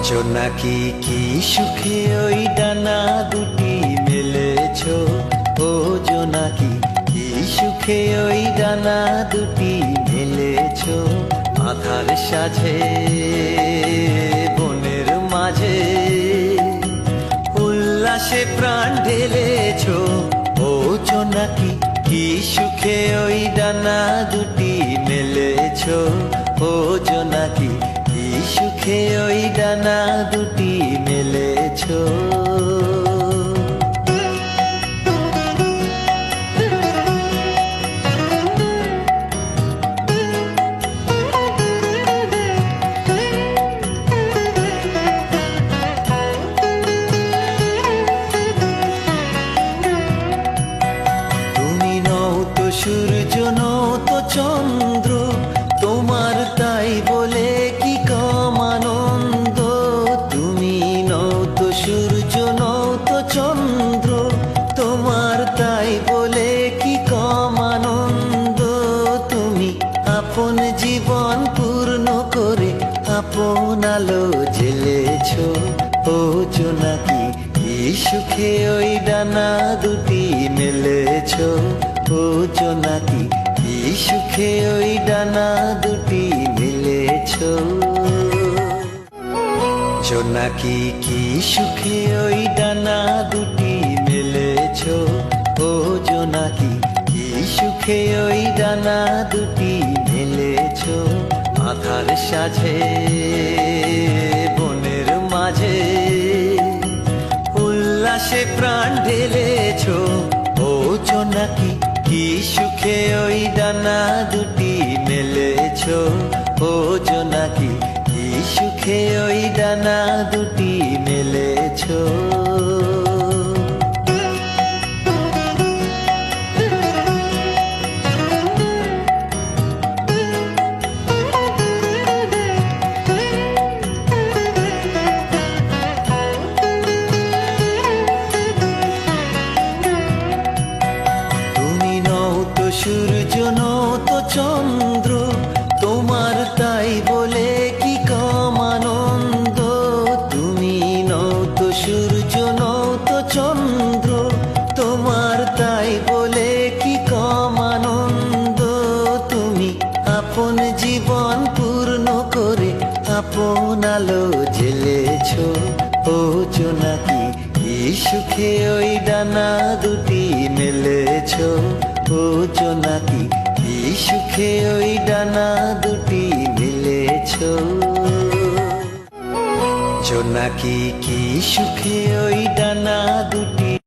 জোনাকি কি সুখে ওই ডানা দুটি মেলেছো, ও জোনাকি কি সুখে ওই ডানা দুটি মেলেছো। আধার সাজে বনের মাঝে উল্লাসে প্রাণ ঢেলেছো, ও জোনাকি কি সুখে ওই ডানা দুটি মেলেছো। ও জোনাকি কি সুখে ওই ডানা দুটি মেলেছো। তুমি নও তো সূর্য, নও তো চন্দ্র, তোমার তাই বলে কি কম আনন্দ। তুমি নও তো সূর্য, নও তো চন্দ্র, তোমার তাই বলে কি কম আনন্দ। তুমি আপন জীবন পূর্ণ করে আপন আলো জ্বেলেছো, ও জোনাকি কি সুখে ওই ডানা দুটি মেলেছো। ও জোনাকি কি সুখে ওই ডানা দুটি মেলেছো। জোনাকি কি সুখে ওই ডানা দুটি মেলেছো। ও জোনাকি কি সুখে ওই ডানা দুটি মেলেছো। আধার সাজে বনের মাঝে উল্লাসে প্রাণ ঢেলেছো, ও জোনাকি কি সুখে ওই ডানা দুটি মেলেছো। ও জোনাকি কি সুখে ওই ডানা দুটি মেলেছো। সূর্য নও তো চন্দ্র, তোমার তাই বলে কি কম আনন্দ। তুমি নও তো সূর্য, নও তো চন্দ্র, তোমার তাই বলে কি কম আনন্দ। তুমি আপন জীবন পূর্ণ করে আপন আলো জ্বেলেছো, ও জোনাকি কি সুখে ওই ডানা দুটি মেলেছো। ও জোনাকি কি সুখে ওই ডানা দুটি মেলেছো। জোনাকি কি সুখে ওই